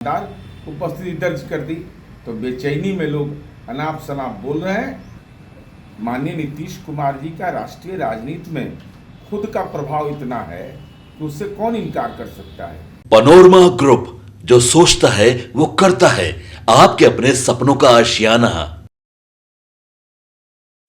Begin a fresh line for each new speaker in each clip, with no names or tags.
दार उपस्थिति दर्ज कर दी तो बेचैनी में लोग अनाप शनाप बोल रहे हैं। माननीय नीतीश कुमार जी का राष्ट्रीय राजनीति में खुद का प्रभाव इतना है कि उससे कौन इनकार कर सकता है।
पनोरमा ग्रुप, जो सोचता है वो करता है। आपके अपने सपनों का आशियाना।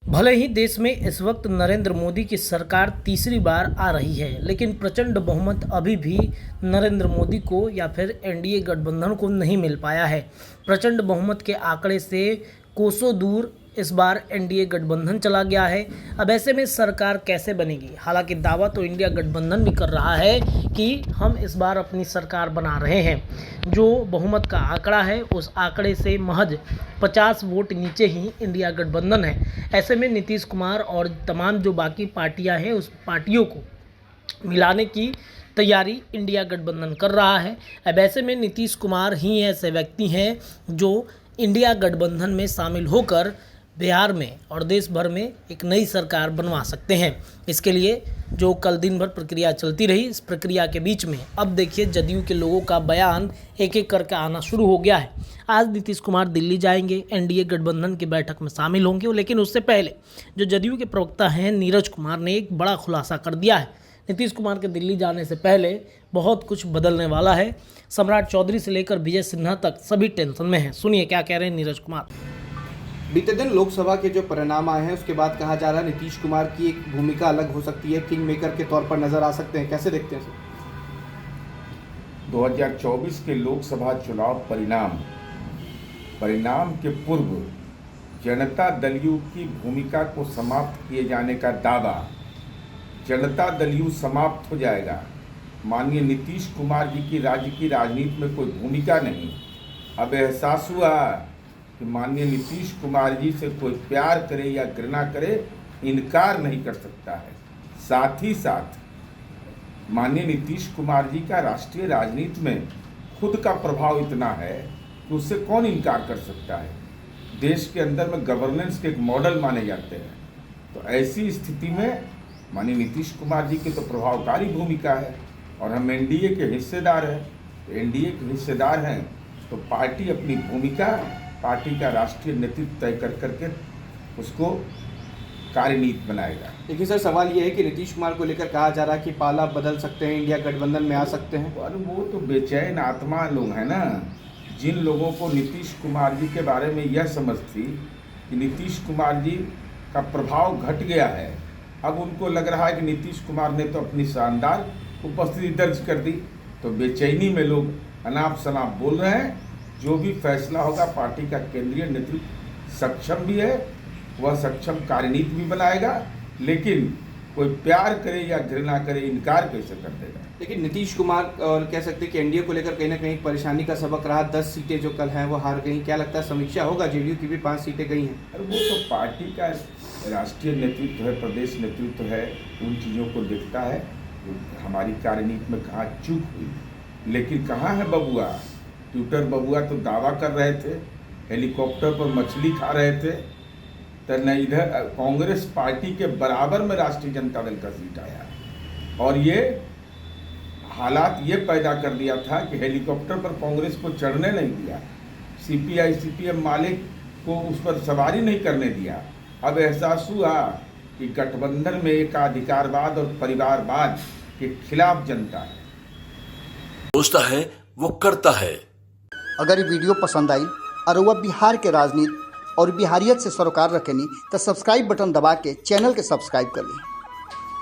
भले ही देश में इस वक्त नरेंद्र मोदी की सरकार तीसरी बार आ रही है, लेकिन प्रचंड बहुमत अभी भी नरेंद्र मोदी को या फिर एनडीए गठबंधन को नहीं मिल पाया है। प्रचंड बहुमत के आंकड़े से कोसों दूर इस बार एनडीए गठबंधन चला गया है। अब ऐसे में सरकार कैसे बनेगी? हालांकि दावा तो इंडिया गठबंधन भी कर रहा है कि हम इस बार अपनी सरकार बना रहे हैं। जो बहुमत का आंकड़ा है उस आंकड़े से महज 50 वोट नीचे ही इंडिया गठबंधन है। ऐसे में नीतीश कुमार और तमाम जो बाकी पार्टियां हैं उस पार्टियों को मिलाने की तैयारी इंडिया गठबंधन कर रहा है। अब ऐसे में नीतीश कुमार ही ऐसे व्यक्ति हैं जो इंडिया गठबंधन में शामिल होकर बिहार में और देश भर में एक नई सरकार बनवा सकते हैं। इसके लिए जो कल दिन भर प्रक्रिया चलती रही, इस प्रक्रिया के बीच में अब देखिए जदयू के लोगों का बयान एक एक करके आना शुरू हो गया है। आज नीतीश कुमार दिल्ली जाएंगे, एनडीए गठबंधन की बैठक में शामिल होंगे, लेकिन उससे पहले जो जदयू के प्रवक्ता हैं नीरज कुमार ने एक बड़ा खुलासा कर दिया है। नीतीश कुमार के दिल्ली जाने से पहले बहुत कुछ बदलने वाला है। सम्राट चौधरी से लेकर विजय सिन्हा तक सभी टेंशन में हैं। सुनिए क्या कह रहे हैं नीरज कुमार।
बीते दिन लोकसभा के जो परिणाम आए हैं उसके बाद कहा जा रहा है नीतीश कुमार की एक भूमिका अलग हो सकती है, किंग मेकर के तौर पर नजर आ सकते हैं। कैसे देखते हैं सर?
2024 के लोकसभा चुनाव परिणाम के पूर्व जनता दल यू की भूमिका को समाप्त किए जाने का दावा, जनता दल यू समाप्त हो जाएगा, माननीय नीतीश कुमार जी की राज्य की राजनीति में कोई भूमिका नहीं। अब एहसास हुआ कि माननीय नीतीश कुमार जी से कोई प्यार करे या घृणा करे, इनकार नहीं कर सकता है। साथ ही साथ माननीय नीतीश कुमार जी का राष्ट्रीय राजनीति में खुद का प्रभाव इतना है कि उससे कौन इनकार कर सकता है। देश के अंदर में गवर्नेंस के एक मॉडल माने जाते हैं, तो ऐसी स्थिति में माननीय नीतीश कुमार जी की तो प्रभावकारी भूमिका है और हम एनडीए के हिस्सेदार हैं। तो एनडीए के हिस्सेदार हैं तो पार्टी अपनी भूमिका, पार्टी का राष्ट्रीय नेतृत्व तय कर करके उसको कार्यनीति बनाएगा।
देखिए सर, सवाल ये है कि नीतीश कुमार को लेकर कहा जा रहा है कि पाला बदल सकते हैं, इंडिया गठबंधन में आ सकते हैं।
और वो तो बेचैन आत्मा लोग हैं ना। जिन लोगों को नीतीश कुमार जी के बारे में यह समझ थी कि नीतीश कुमार जी का प्रभाव घट गया है, अब उनको लग रहा है कि नीतीश कुमार ने तो अपनी शानदार उपस्थिति दर्ज कर दी, तो बेचैनी में लोग अनाप शनाप बोल रहे हैं। जो भी फैसला होगा पार्टी का केंद्रीय नेतृत्व सक्षम भी है, वह सक्षम कार्यनीति भी बनाएगा, लेकिन कोई प्यार करे या घृणा करे, इनकार कैसे कर देगा।
लेकिन नीतीश कुमार और कह सकते हैं कि एनडीए को लेकर कहीं ना कहीं परेशानी का सबक रहा। 10 सीटें जो कल हैं वो हार गई। क्या लगता है समीक्षा होगा? जेडीयू की भी 5 सीटें गई हैं।
अरे वो तो पार्टी का राष्ट्रीय नेतृत्व है, प्रदेश नेतृत्व है, उन चीज़ों को देखता है। हमारी कार्यनीति में कहाँ चूक हुई, लेकिन कहाँ है बबुआ? ट्विटर बबुआ तो दावा कर रहे थे, हेलीकॉप्टर पर मछली खा रहे थे, तो न इधर कांग्रेस पार्टी के बराबर में राष्ट्रीय जनता दल का सीट आया। और ये हालात ये पैदा कर दिया था कि हेलीकॉप्टर पर कांग्रेस को चढ़ने नहीं दिया, सीपीआई सीपीएम मालिक को उस पर सवारी नहीं करने दिया। अब एहसास हुआ कि गठबंधन में एकाधिकारवाद और परिवारवाद के खिलाफ जनता है।
सोचता है वो करता है।
अगर ये वीडियो पसंद आई और वह बिहार के राजनीति और बिहारियत से सरोकार रखेनी तो सब्सक्राइब बटन दबा के चैनल के सब्सक्राइब कर ली।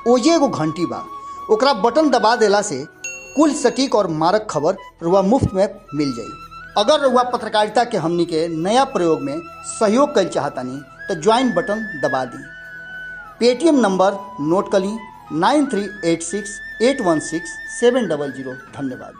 ओजे एगो घंटी बा, ओकरा बटन दबा देला से कुल सटीक और मारक खबर रुआ मुफ्त में मिल जाई। अगर रुआ पत्रकारिता के हमनी के नया प्रयोग में सहयोग कर चाहतानी तो ज्वाइन बटन दबा दी। पेटीएम नंबर नोट कर ली 9386816700। धन्यवाद।